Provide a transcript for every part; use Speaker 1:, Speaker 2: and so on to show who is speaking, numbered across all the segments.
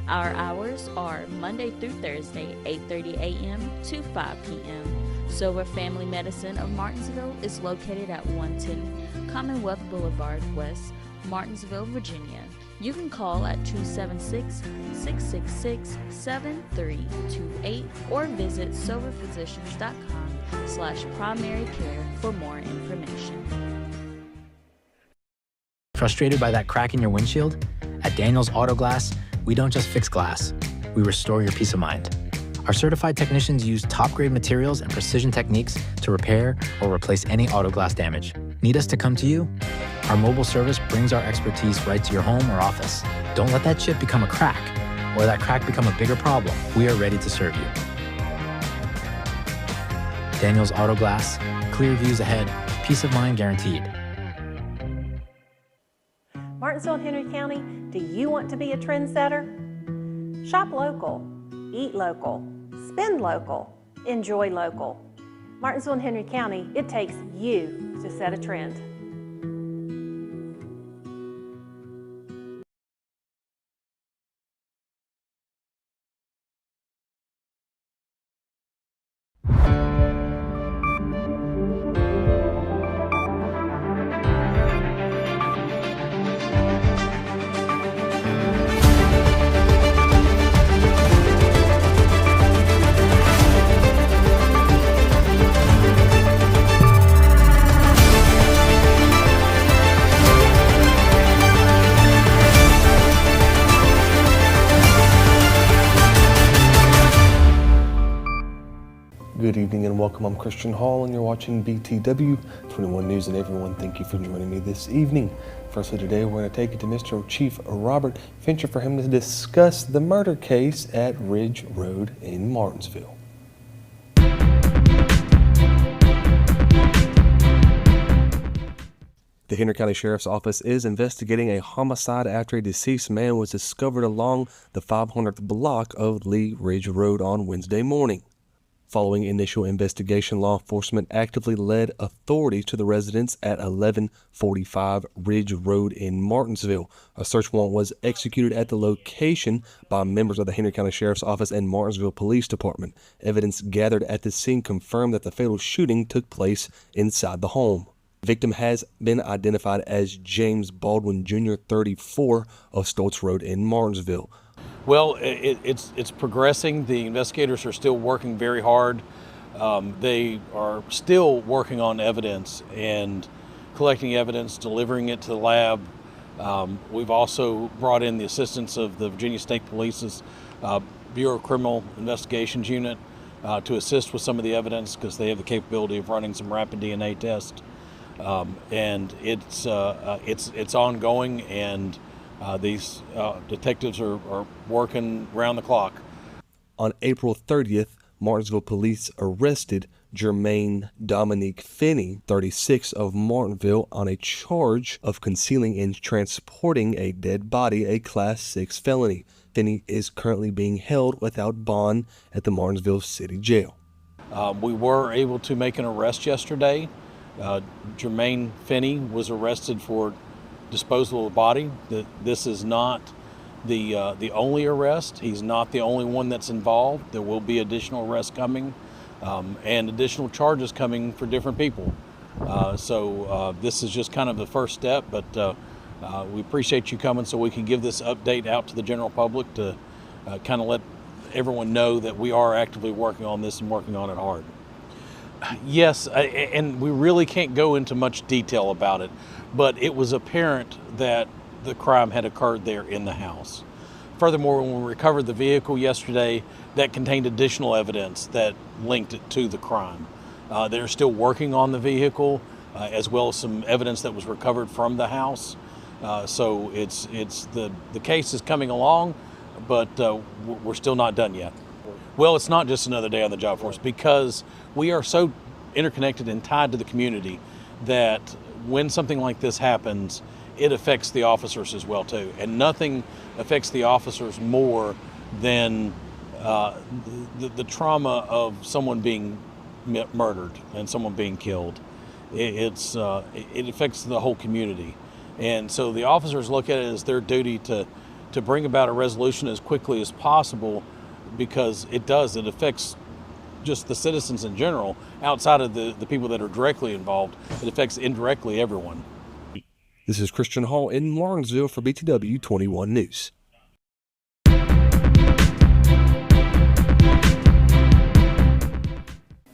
Speaker 1: Our hours are Monday through Thursday, 8:30 a.m. to 5 p.m. Silver Family Medicine of Martinsville is located at 110 Commonwealth Boulevard West, Martinsville, Virginia. You can call at 276-666-7328 or visit silverphysicians.com/primary care for more information.
Speaker 2: Frustrated by that crack in your windshield? At Daniels Auto Glass, we don't just fix glass, we restore your peace of mind. Our certified technicians use top-grade materials and precision techniques to repair or replace any auto glass damage. Need us to come to you? Our mobile service brings our expertise right to your home or office. Don't let that chip become a crack, or that crack become a bigger problem. We are ready to serve you. Daniels Auto Glass, clear views ahead, peace of mind guaranteed.
Speaker 3: Martinsville and Henry County, do you want to be a trendsetter? Shop local, eat local, spend local, enjoy local. Martinsville and Henry County, it takes you to set a trend.
Speaker 4: Good evening and welcome. I'm Christian Hall and you're watching BTW21 News, and everyone, thank you for joining me this evening. Firstly today we're going to take it to Mr. Chief Robert Fincher for him to discuss the murder case at Ridge Road in Martinsville. The Henry County Sheriff's Office is investigating a homicide after a deceased man was discovered along the 500th block of Lee Ridge Road on Wednesday morning. Following initial investigation, law enforcement actively led authorities to the residence at 1145 Ridge Road in Martinsville. A search warrant was executed at the location by members of the Henry County Sheriff's Office and Martinsville Police Department. Evidence gathered at the scene confirmed that the fatal shooting took place inside the home. The victim has been identified as James Baldwin Jr., 34, of Stoltz Road in Martinsville.
Speaker 5: Well, it's progressing. The investigators are still working very hard. They are still working on evidence and collecting evidence, delivering it to the lab. We've also brought in the assistance of the Virginia State Police's Bureau of Criminal Investigations Unit to assist with some of the evidence because they have the capability of running some rapid DNA tests. And it's ongoing, and these detectives are working round the clock.
Speaker 4: On April 30th, Martinsville police arrested Jermaine Dominique Finney, 36, of Martinsville, on a charge of concealing and transporting a dead body, a Class 6 felony. Finney is currently being held without bond at the Martinsville City Jail.
Speaker 5: We were able to make an arrest yesterday. Jermaine Finney was arrested for disposal of the body. This is not the only arrest. He's not the only one that's involved. There will be additional arrests coming and additional charges coming for different people. So this is just kind of the first step, but we appreciate you coming so we can give this update out to the general public to kind of let everyone know that we are actively working on this and working on it hard. Yes, and we really can't go into much detail about it, but it was apparent that the crime had occurred there in the house. Furthermore, when we recovered the vehicle yesterday, that contained additional evidence that linked it to the crime. They're still working on the vehicle, as well as some evidence that was recovered from the house. So the case is coming along, but we're still not done yet. Well, it's not just another day on the job force, because we are so interconnected and tied to the community that when something like this happens, it affects the officers as well too. And nothing affects the officers more than the trauma of someone being murdered and someone being killed. It affects the whole community. And so the officers look at it as their duty to to bring about a resolution as quickly as possible, because it affects just the citizens in general, outside of the people that are directly involved. It affects indirectly everyone.
Speaker 4: This is Christian Hall in Lawrenceville for BTW21 News.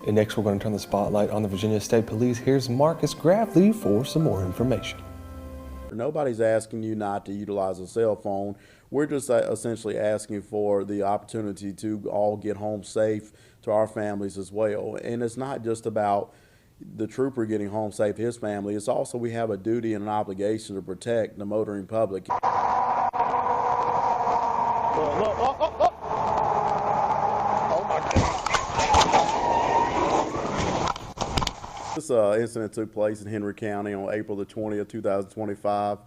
Speaker 4: And next, we're going to turn the spotlight on the Virginia State Police. Here's Marcus Grafley for some more information.
Speaker 6: Nobody's asking you not to utilize a cell phone. We're just essentially asking for the opportunity to all get home safe to our families as well. And it's not just about the trooper getting home safe to his family. It's also we have a duty and an obligation to protect the motoring public. This incident took place in Henry County on April the 20th, 2025,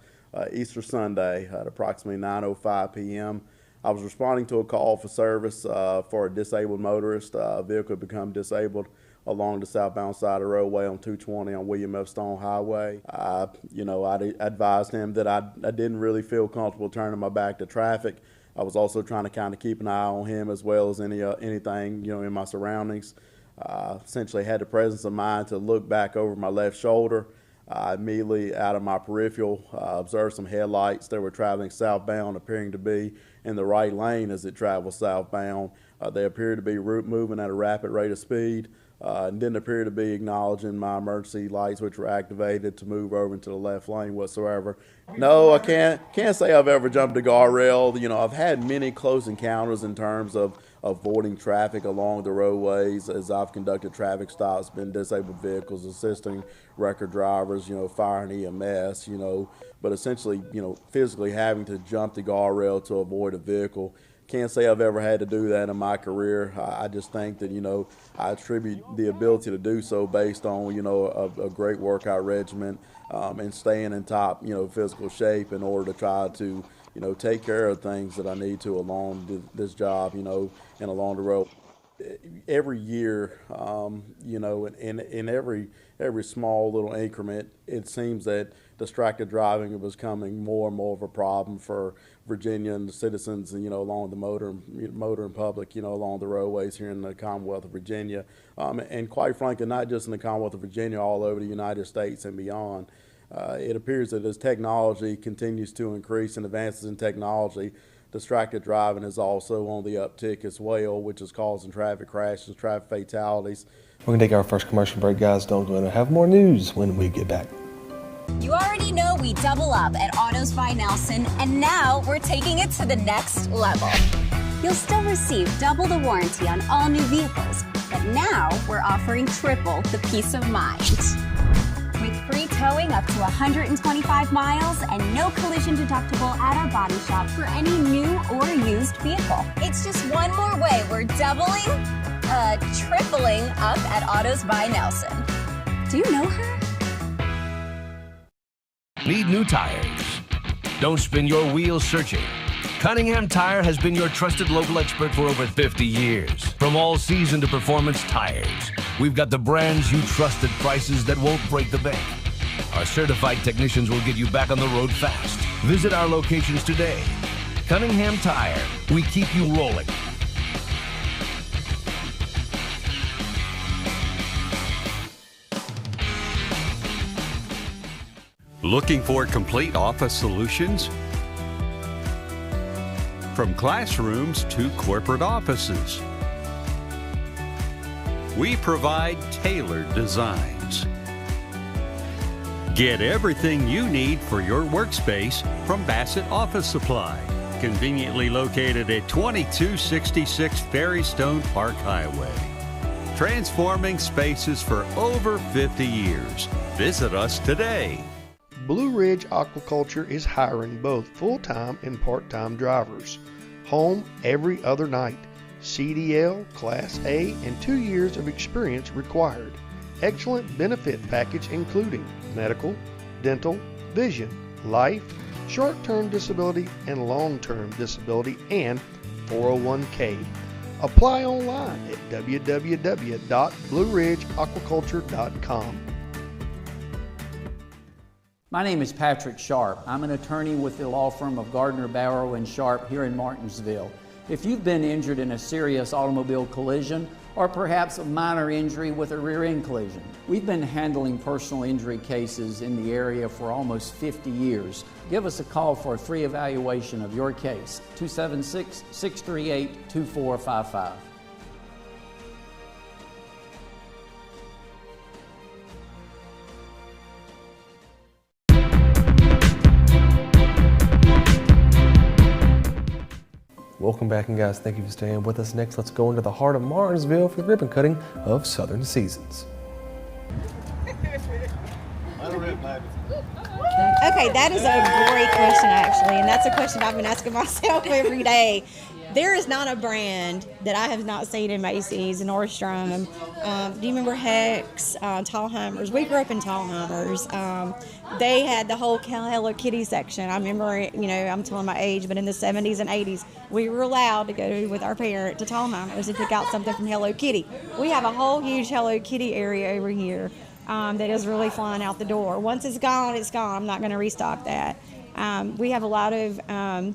Speaker 6: Easter Sunday at approximately 9:05 p.m. I was responding to a call for service for a disabled motorist. A vehicle had become disabled along the southbound side of the roadway on 220 on William F. Stone Highway. I advised him that I didn't really feel comfortable turning my back to traffic. I was also trying to kind of keep an eye on him as well as anything in my surroundings. Essentially had the presence of mind to look back over my left shoulder. Immediately out of my peripheral, observed some headlights that were traveling southbound, appearing to be in the right lane as it traveled southbound. They appeared to be moving at a rapid rate of speed, and didn't appear to be acknowledging my emergency lights, which were activated to move over into the left lane whatsoever. No, I can't say I've ever jumped a guardrail. I've had many close encounters in terms of avoiding traffic along the roadways as I've conducted traffic stops, been disabled vehicles, assisting record drivers, fire and EMS, but essentially, physically having to jump the guardrail to avoid a vehicle. Can't say I've ever had to do that in my career. I just think that, I attribute the ability to do so based on, a great workout regimen and staying in top, physical shape in order to try to, take care of things that I need to along this job, and along the road. Every year, in every small little increment, it seems that distracted driving is becoming more and more of a problem for Virginia and the citizens, along the motor and public, along the roadways here in the Commonwealth of Virginia, and quite frankly, not just in the Commonwealth of Virginia, all over the United States and beyond. It appears that as technology continues to increase and advances in technology, distracted driving is also on the uptick as well, which is causing traffic crashes, traffic fatalities.
Speaker 4: We're going to take our first commercial break, guys. Don't go and have more news when we get back.
Speaker 7: You already know we double up at Autos by Nelson, and now we're taking it to the next level. You'll still receive double the warranty on all new vehicles, but now we're offering triple the peace of mind. With free towing up to 125 miles and no collision deductible at our body shop for any new or used vehicle. It's just one more way we're tripling up at Autos by Nelson. Do you know her?
Speaker 8: Need new tires? Don't spin your wheels searching. Cunningham Tire has been your trusted local expert for over 50 years. From all season to performance tires, we've got the brands you trust at prices that won't break the bank. Our certified technicians will get you back on the road fast. Visit our locations today. Cunningham Tire, we keep you rolling.
Speaker 9: Looking for complete office solutions? From classrooms to corporate offices, we provide tailored designs. Get everything you need for your workspace from Bassett Office Supply, conveniently located at 2266 Ferrystone Park Highway. Transforming spaces for over 50 years. Visit us today.
Speaker 10: Blue Ridge Aquaculture is hiring both full-time and part-time drivers. Home every other night. CDL, Class A, and 2 years of experience required. Excellent benefit package including medical, dental, vision, life, short-term disability, and long-term disability, and 401k. Apply online at www.blueridgeaquaculture.com.
Speaker 11: My name is Patrick Sharp. I'm an attorney with the law firm of Gardner, Barrow & Sharp here in Martinsville. If you've been injured in a serious automobile collision or perhaps a minor injury with a rear end collision, we've been handling personal injury cases in the area for almost 50 years. Give us a call for a free evaluation of your case, 276-638-2455.
Speaker 4: Welcome back, and guys, thank you for staying with us. Next, let's go into the heart of Martinsville for the ribbon cutting of Southern Seasons.
Speaker 12: Okay, that is a great question, actually, and that's a question I've been asking myself every day. There is not a brand that I have not seen in Macy's and Nordstrom. Do you remember Hex, Tallheimers? We grew up in Tallheimers. They had the whole Hello Kitty section. I remember, you know, I'm telling my age, but in the 70s and 80s, we were allowed to go with our parent to Tallheimers and pick out something from Hello Kitty. We have a whole huge Hello Kitty area over here that is really flying out the door. Once it's gone, it's gone. I'm not going to restock that. We have a lot of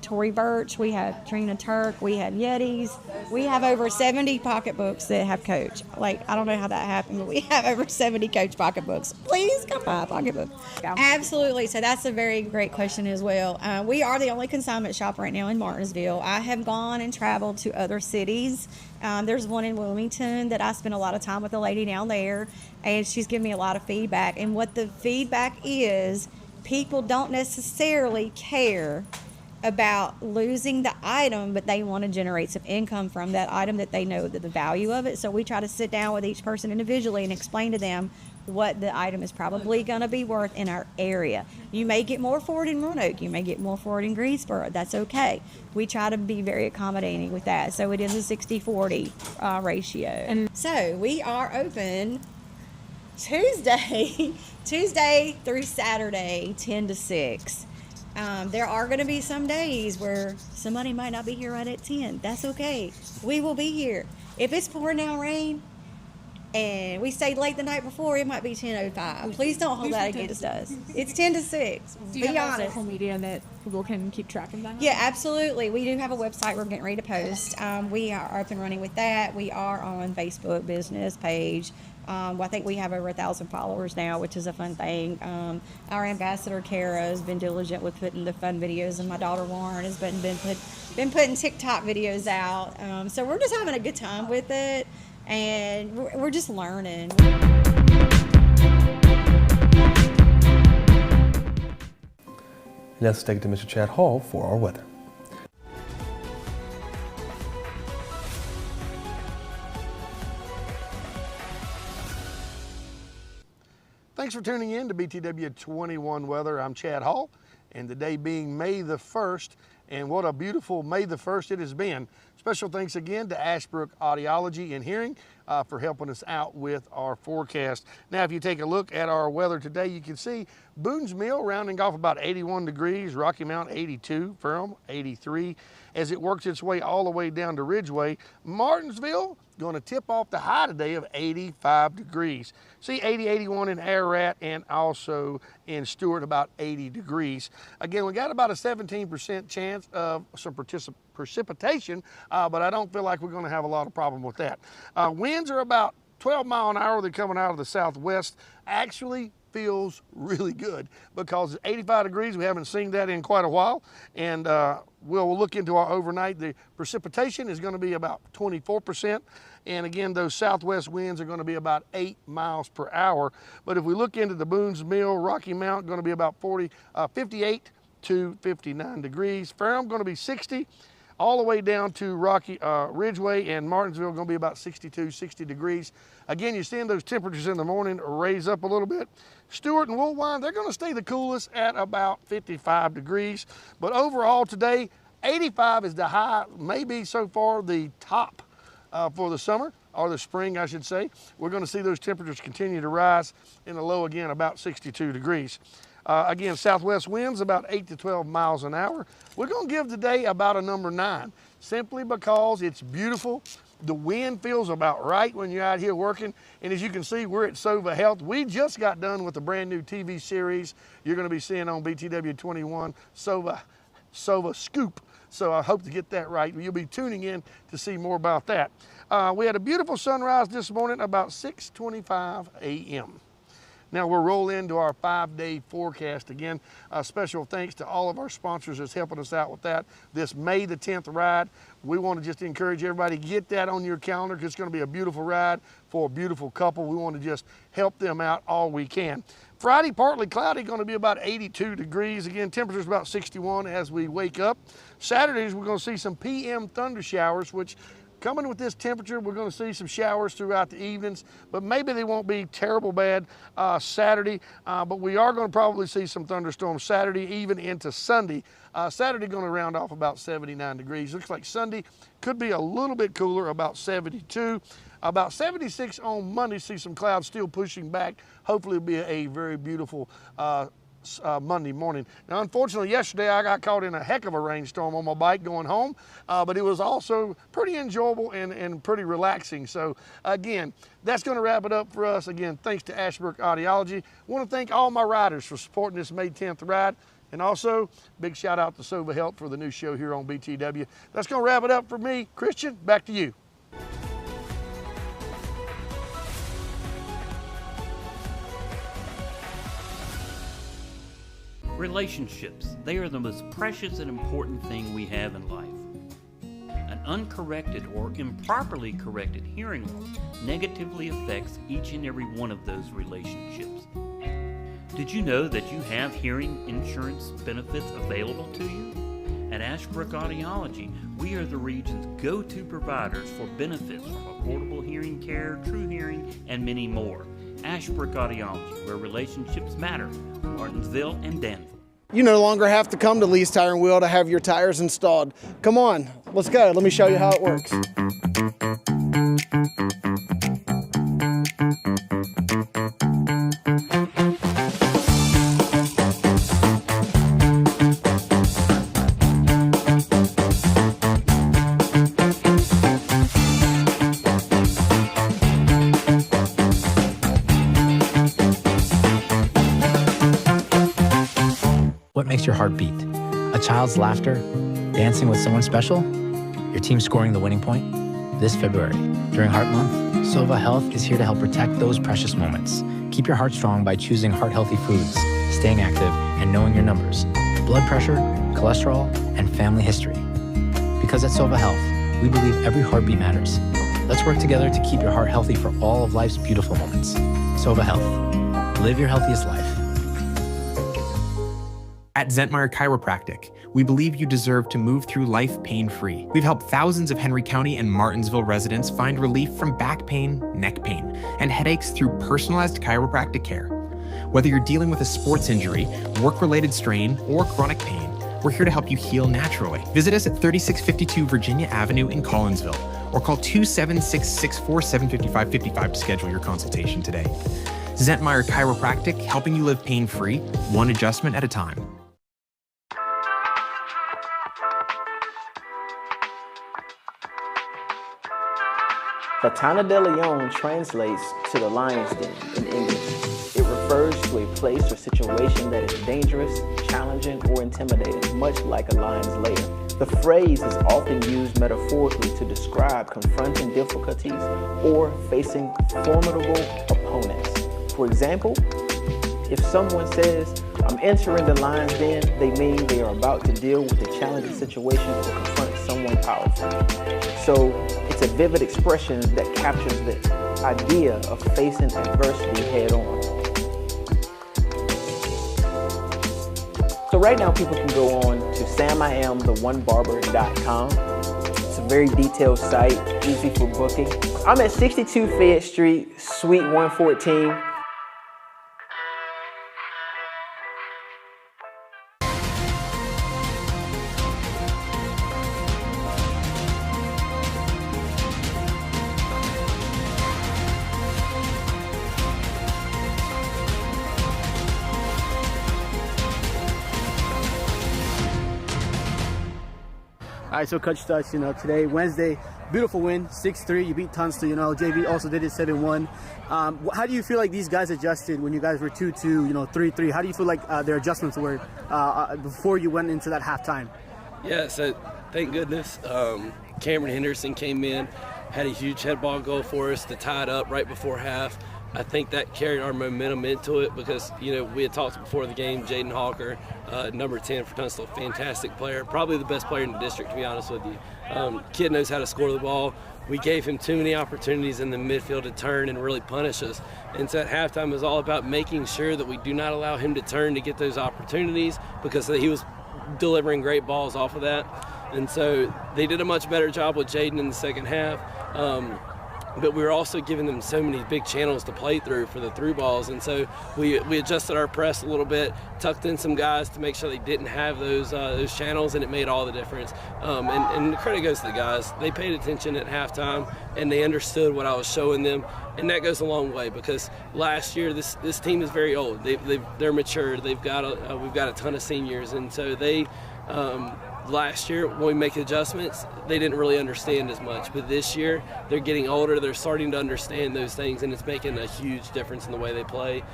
Speaker 12: Tory Burch, we have Trina Turk, we have Yetis. We have over 70 pocketbooks that have Coach. Like, I don't know how that happened, but we have over 70 Coach pocketbooks. Please come buy a pocketbook. Yeah. Absolutely. So that's a very great question as well. We are the only consignment shop right now in Martinsville. I have gone and traveled to other cities. There's one in Wilmington that I spent a lot of time with a lady down there, and she's given me a lot of feedback. And what the feedback is, people don't necessarily care about losing the item, but they want to generate some income from that item that they know the value of it. So we try to sit down with each person individually and explain to them what the item is probably going to be worth in our area. You may get more for it in Roanoke. You may get more for it in Greensboro. That's okay. We try to be very accommodating with that. So it is a 60-40 ratio. And so we are open Tuesday through Saturday, 10 to 6. There are going to be some days where somebody might not be here right at 10. That's okay. We will be here. If it's pouring down rain and we stayed late the night before, it might be 10:05. Please don't hold that against us. It's 10 to 6.
Speaker 13: Do you
Speaker 12: be
Speaker 13: have
Speaker 12: honest.
Speaker 13: social media that people can keep track of that?
Speaker 12: Yeah, absolutely. We do have a website we're getting ready to post. We are up and running with that. We are on Facebook business page. I think we have over 1,000 followers now, which is a fun thing. Our ambassador, Kara, has been diligent with putting the fun videos, and my daughter, Lauren, has been putting TikTok videos out. So we're just having a good time with it, and we're just learning.
Speaker 4: Let's take it to Mr. Chad Hall for our weather.
Speaker 10: Thanks for tuning in to BTW21 Weather. I'm Chad Hall, and today being May the 1st, and what a beautiful May the 1st it has been. Special thanks again to Ashbrook Audiology and Hearing for helping us out with our forecast. Now, if you take a look at our weather today, you can see Boone's Mill rounding off about 81 degrees, Rocky Mount 82, Ferrum 83. As it works its way all the way down to Ridgeway, Martinsville going to tip off the high today of 85 degrees. See 80, 81 in Ararat, and also in Stewart about 80 degrees. Again, we got about a 17% chance of some precipitation, but I don't feel like we're going to have a lot of problem with that. Winds are about 12 mile an hour. They're coming out of the southwest. Actually feels really good because it's 85 degrees. We haven't seen that in quite a while. And we'll look into our overnight. The precipitation is going to be about 24%. And again, those southwest winds are going to be about 8 miles per hour. But if we look into the Boone's Mill, Rocky Mount going to be about 58 to 59 degrees. Ferrum going to be 60. All the way down to Ridgeway and Martinsville going to be about 62, 60 degrees. Again, you're seeing those temperatures in the morning raise up a little bit. Stewart and Woolwine, they're going to stay the coolest at about 55 degrees. But overall today, 85 is the high, maybe so far the top for the summer, or the spring, I should say. We're going to see those temperatures continue to rise in the low again, about 62 degrees. Again, southwest winds about 8 to 12 miles an hour. We're going to give today about a number 9, simply because it's beautiful. The wind feels about right when you're out here working. And as you can see, we're at Sova Health. We just got done with a brand new TV series you're going to be seeing on BTW21, Sova Scoop. So I hope to get that right. You'll be tuning in to see more about that. We had a beautiful sunrise this morning about 6:25 a.m. Now we'll roll into our 5-day forecast again. Special thanks to all of our sponsors that's helping us out with that. This May the 10th ride, we want to just encourage everybody to get that on your calendar because it's going to be a beautiful ride for a beautiful couple. We want to just help them out all we can. Friday, partly cloudy, going to be about 82 degrees. Again, temperature's about 61 as we wake up. Saturdays, we're going to see some PM thunder showers, which coming with this temperature, we're going to see some showers throughout the evenings, but maybe they won't be terrible bad Saturday, but we are going to probably see some thunderstorms Saturday, even into Sunday. Saturday going to round off about 79 degrees. Looks like Sunday could be a little bit cooler, about 72. About 76 on Monday, see some clouds still pushing back. Hopefully it'll be a very beautiful Monday morning. Now, unfortunately, yesterday I got caught in a heck of a rainstorm on my bike going home, but it was also pretty enjoyable and pretty relaxing. So again, that's going to wrap it up for us. Again, thanks to Ashbrook Audiology. I want to thank all my riders for supporting this May 10th ride. And also, big shout out to Sova Health for the new show here on BTW. That's going to wrap it up for me. Christian, back to you.
Speaker 14: Relationships, they are the most precious and important thing we have in life. An uncorrected or improperly corrected hearing loss negatively affects each and every one of those relationships. Did you know that you have hearing insurance benefits available to you? At Ashbrook Audiology, we are the region's go-to providers for benefits from affordable hearing care, true hearing, and many more. Ashbrook Audiology, where relationships matter, Martinsville and Danville.
Speaker 15: You no longer have to come to Lee's Tire and Wheel to have your tires installed. Come on, let's go. Let me show you how it works.
Speaker 2: What makes your heart beat? A child's laughter? Dancing with someone special? Your team scoring the winning point? This February, during Heart Month, Sova Health is here to help protect those precious moments. Keep your heart strong by choosing heart-healthy foods, staying active, and knowing your numbers, blood pressure, cholesterol, and family history. Because at Sova Health, we believe every heartbeat matters. Let's work together to keep your heart healthy for all of life's beautiful moments. Sova Health. Live your healthiest life.
Speaker 16: At Zentmeyer Chiropractic, we believe you deserve to move through life pain-free. We've helped thousands of Henry County and Martinsville residents find relief from back pain, neck pain, and headaches through personalized chiropractic care. Whether you're dealing with a sports injury, work-related strain, or chronic pain, we're here to help you heal naturally. Visit us at 3652 Virginia Avenue in Collinsville, or call 276-647-5555 to schedule your consultation today. Zentmeyer Chiropractic, helping you live pain-free, one adjustment at a time.
Speaker 17: Latana de Leon translates to the lion's den in English. It refers to a place or situation that is dangerous, challenging, or intimidating, much like a lion's lair. The phrase is often used metaphorically to describe confronting difficulties or facing formidable opponents. For example, if someone says, "I'm entering the lion's den," they mean they are about to deal with a challenging situation or confront someone powerful. So it's a vivid expression that captures the idea of facing adversity head on. So right now people can go on to samiamthe1barber.com. It's a very detailed site, easy for booking. I'm at 62 Fayette Street, Suite 114.
Speaker 18: right, so Coach Stutz, today, Wednesday, beautiful win, 6-3. You beat Tunstall. JV also did it 7-1. How do you feel like these guys adjusted when you guys were 2-2, 3-3? How do you feel like their adjustments were before you went into that halftime?
Speaker 19: Yeah, so thank goodness Cameron Henderson came in, had a huge head ball goal for us to tie it up right before half. I think that carried our momentum into it because, we had talked before the game, Jaden Hawker, number 10 for Tunstall, fantastic player, probably the best player in the district, to be honest with you. Kid knows how to score the ball. We gave him too many opportunities in the midfield to turn and really punish us. And so at halftime it was all about making sure that we do not allow him to turn to get those opportunities because he was delivering great balls off of that. And so they did a much better job with Jaden in the second half. But we were also giving them so many big channels to play through for the through balls. And so we adjusted our press a little bit, tucked in some guys to make sure they didn't have those channels, and it made all the difference. And the credit goes to the guys. They paid attention at halftime, and they understood what I was showing them. And that goes a long way because last year this team is very old. They're mature. We've got a ton of seniors, and so they last year when we make adjustments, they didn't really understand as much. But this year they're getting older. They're starting to understand those things, and it's making a huge difference in the way they play.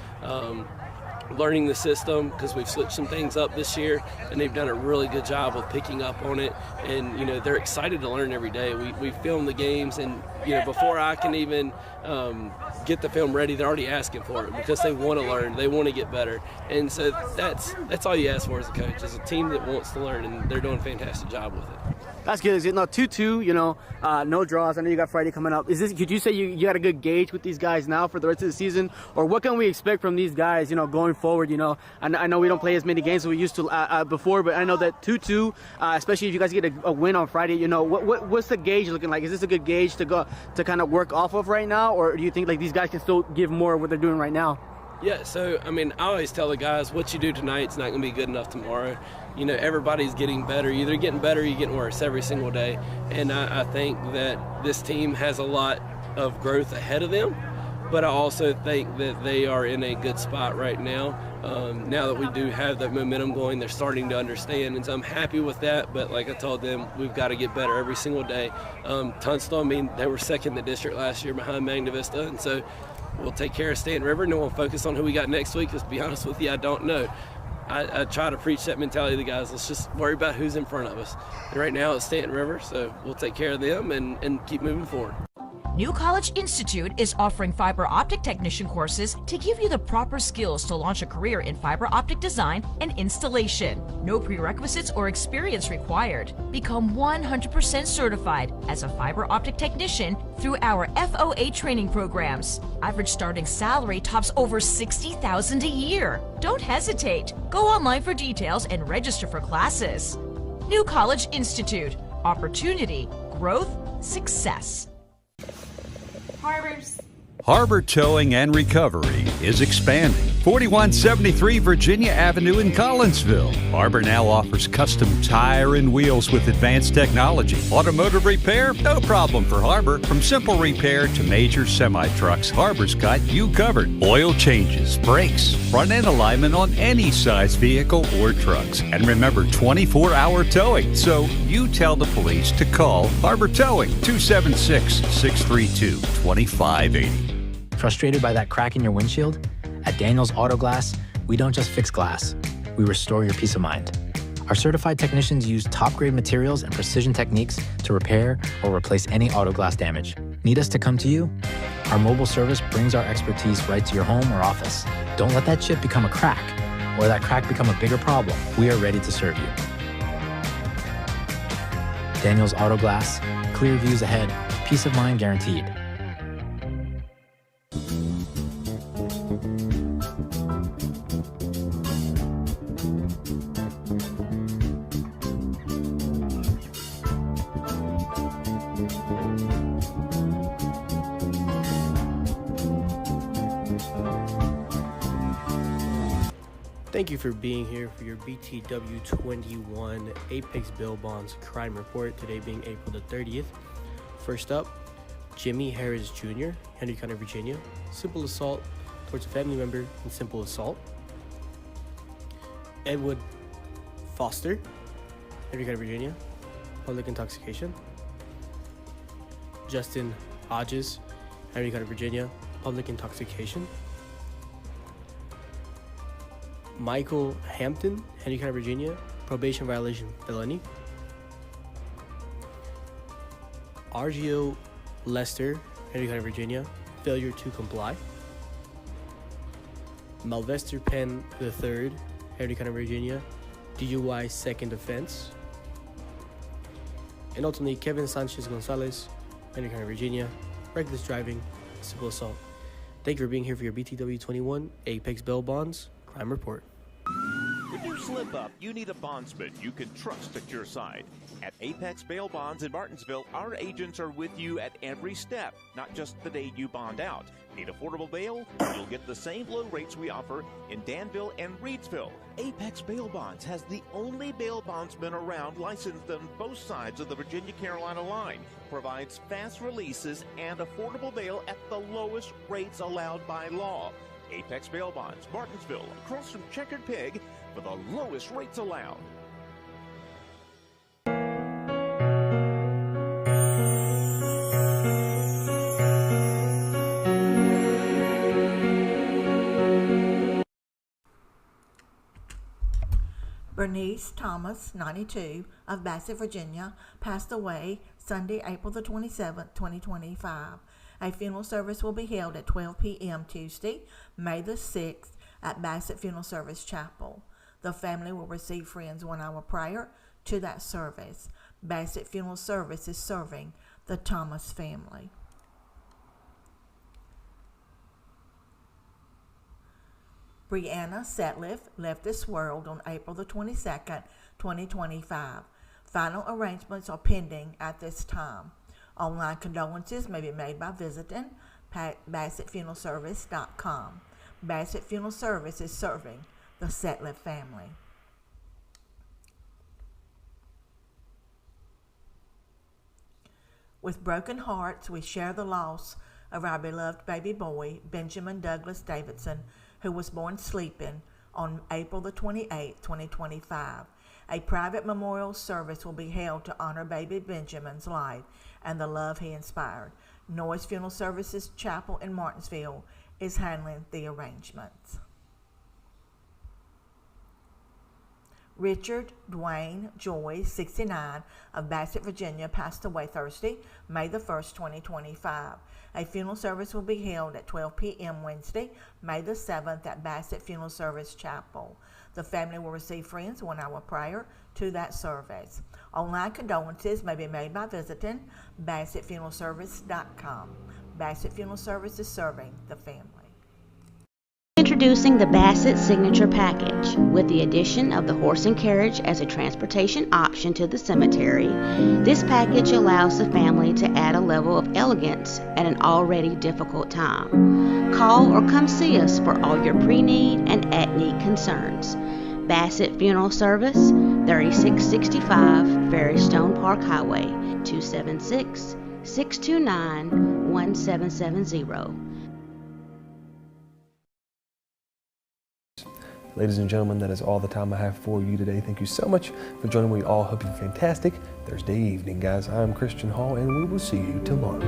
Speaker 19: Learning the system because we've switched some things up this year, and they've done a really good job of picking up on it. And they're excited to learn every day. We film the games, and before I can even get the film ready, they're already asking for it because they want to learn, they want to get better. And so that's all you ask for as a coach, is a team that wants to learn, and they're doing a fantastic job with it.
Speaker 18: That's good. 2-2, no draws. I know you got Friday coming up. Could you say you got a good gauge with these guys now for the rest of the season? Or what can we expect from these guys, going forward? I know we don't play as many games as we used to before, but I know that 2-2, especially if you guys get a win on Friday, what's the gauge looking like? Is this a good gauge to kind of work off of right now? Or do you think like these guys can still give more of what they're doing right now?
Speaker 19: Yeah, so, I always tell the guys, what you do tonight's not going to be good enough tomorrow. Everybody's getting better. You're either getting better or you're getting worse every single day. And I think that this team has a lot of growth ahead of them, but I also think that they are in a good spot right now. Now that we do have that momentum going, they're starting to understand, and so I'm happy with that. But like I told them, we've got to get better every single day. Tunstall, they were second in the district last year behind Magna Vista, and so we'll take care of Stanton River, and then we'll focus on who we got next week, because to be honest with you, I don't know. I try to preach that mentality to the guys. Let's just worry about who's in front of us. And right now it's Stanton River, so we'll take care of them and keep moving forward.
Speaker 20: New College Institute is offering fiber optic technician courses to give you the proper skills to launch a career in fiber optic design and installation. No prerequisites or experience required. Become 100% certified as a fiber optic technician through our FOA training programs. Average starting salary tops over $60,000 a year. Don't hesitate. Go online for details and register for classes. New College Institute. Opportunity, growth, success.
Speaker 9: Harbor Towing and Recovery is expanding. 4173 Virginia Avenue in Collinsville. Harbor now offers custom tire and wheels with advanced technology. Automotive repair? No problem for Harbor. From simple repair to major semi-trucks, Harbor's got you covered. Oil changes, brakes, front end alignment on any size vehicle or trucks. And remember, 24-hour towing. So you tell the police to call Harbor Towing, 276-632-2580.
Speaker 2: Frustrated by that crack in your windshield? At Daniels Auto Glass, we don't just fix glass, we restore your peace of mind. Our certified technicians use top-grade materials and precision techniques to repair or replace any auto glass damage. Need us to come to you? Our mobile service brings our expertise right to your home or office. Don't let that chip become a crack, or that crack become a bigger problem. We are ready to serve you. Daniels Auto Glass, clear views ahead, peace of mind guaranteed.
Speaker 21: Thank you for being here for your BTW21 Apex Bail Bonds Crime Report, today being April the 30th. First up, Jimmy Harris Jr., Henry County, Virginia. Simple assault towards a family member and simple assault. Edward Foster, Henry County, Virginia. public intoxication. Justin Hodges, Henry County, Virginia, public intoxication. Michael Hampton, Henry County, Virginia, probation violation felony. Argio Lester, Henry County, Virginia, failure to comply. Malvester Penn III, Henry County, Virginia, DUI second offense. And ultimately, Kevin Sanchez Gonzalez, Henry County, Virginia, reckless driving, civil assault. Thank you for being here for your BTW21 Apex Bail Bonds Crime Report.
Speaker 1: When you slip up, you need a bondsman you can trust at your side. At Apex Bail Bonds in Martinsville, our agents are with you at every step, not just the day you bond out. Need affordable bail? You'll get the same low rates we offer in Danville and Reedsville. Apex Bail Bonds has the only bail bondsman around licensed on both sides of the Virginia-Carolina line. Provides fast releases and affordable bail at the lowest rates allowed by law. Apex Bail Bonds, Martinsville, across from Checkered Pig, for the lowest rates allowed.
Speaker 22: Bernice Thomas, 92, of Bassett, Virginia, passed away Sunday, April the 27th, 2025. A funeral service will be held at 12 p.m. Tuesday, May the 6th, at Bassett Funeral Service Chapel. The family will receive friends 1 hour prior to that service. Bassett Funeral Service is serving the Thomas family. Brianna Setliff left this world on April the 22nd, 2025. Final arrangements are pending at this time. Online condolences may be made by visiting BassettFuneralService.com. Bassett Funeral Service is serving the Setliff family. With broken hearts, we share the loss of our beloved baby boy, Benjamin Douglas Davidson, who was born sleeping on April the 28th, 2025. A private memorial service will be held to honor baby Benjamin's life and the love he inspired. Noyes Funeral Services Chapel in Martinsville is handling the arrangements. Richard Dwayne Joy, 69, of Bassett, Virginia, passed away Thursday, May the 1st, 2025. A funeral service will be held at 12 p.m. Wednesday, May the 7th, at Bassett Funeral Service Chapel. The family will receive friends 1 hour prior to that service. Online condolences may be made by visiting BassettFuneralService.com. Bassett Funeral Service is serving the family.
Speaker 23: Introducing the Bassett Signature Package. With the addition of the horse and carriage as a transportation option to the cemetery, this package allows the family to add a level of elegance at an already difficult time. Call or come see us for all your pre-need and at-need concerns. Bassett Funeral Service, 3665 Ferrystone Park Highway, 276-629-1770.
Speaker 4: Ladies and gentlemen, that is all the time I have for you today. Thank you so much for joining me. All hope you have a fantastic Thursday evening, guys. I'm Christian Hall, and we will see you tomorrow.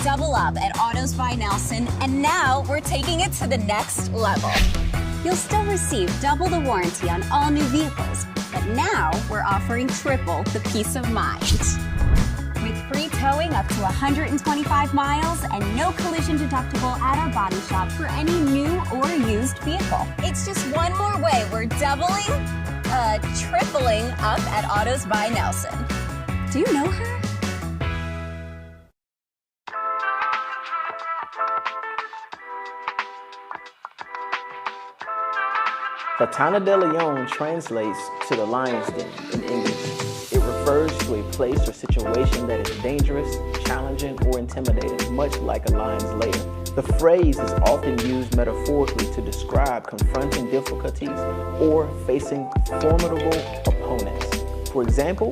Speaker 7: Double up at Autos by Nelson, and now we're taking it to the next level. You'll still receive double the warranty on all new vehicles, but now we're offering triple the peace of mind. With free towing up to 125 miles and no collision deductible at our body shop for any new or used vehicle. It's just one more way we're tripling up at Autos by Nelson. Do you know her?
Speaker 17: Fatana de Leon translates to the lion's den in English. It refers refers to a place or situation that is dangerous, challenging, or intimidating, much like a lion's lair. The phrase is often used metaphorically to describe confronting difficulties or facing formidable opponents. For example,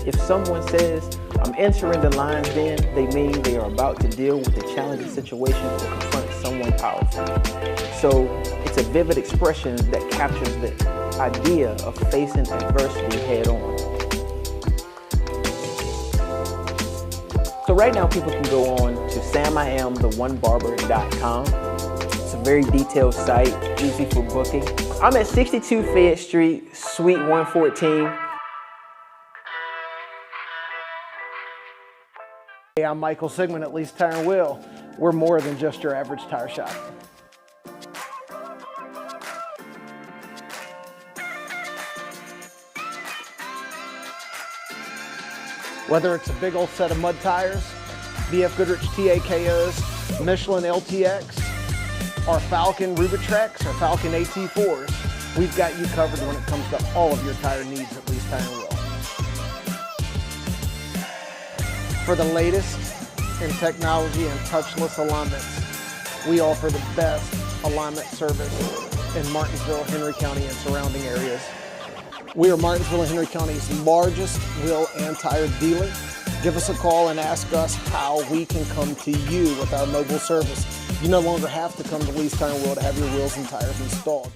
Speaker 17: if someone says, "I'm entering the lion's den," they mean they are about to deal with a challenging situation or confront someone powerful. So it's a vivid expression that captures the idea of facing adversity head on. So right now people can go on to samiamthe1barber.com. It's a very detailed site, easy for booking. I'm at 62 Fayette Street, Suite 114.
Speaker 15: Hey, I'm Michael Sigmund at Lease Tire and Wheel. We're more than just your average tire shop. Whether it's a big old set of mud tires, BF Goodrich TAKOs, Michelin LTX, or Falcon Rubitrex or Falcon AT4s, we've got you covered when it comes to all of your tire needs at Lease Tire and Wheel. For the latest in technology and touchless alignments, we offer the best alignment service in Martinsville, Henry County, and surrounding areas. We are Martinsville and Henry County's largest wheel and tire dealer. Give us a call and ask us how we can come to you with our mobile service. You no longer have to come to Lease Tire and Wheel to have your wheels and tires installed.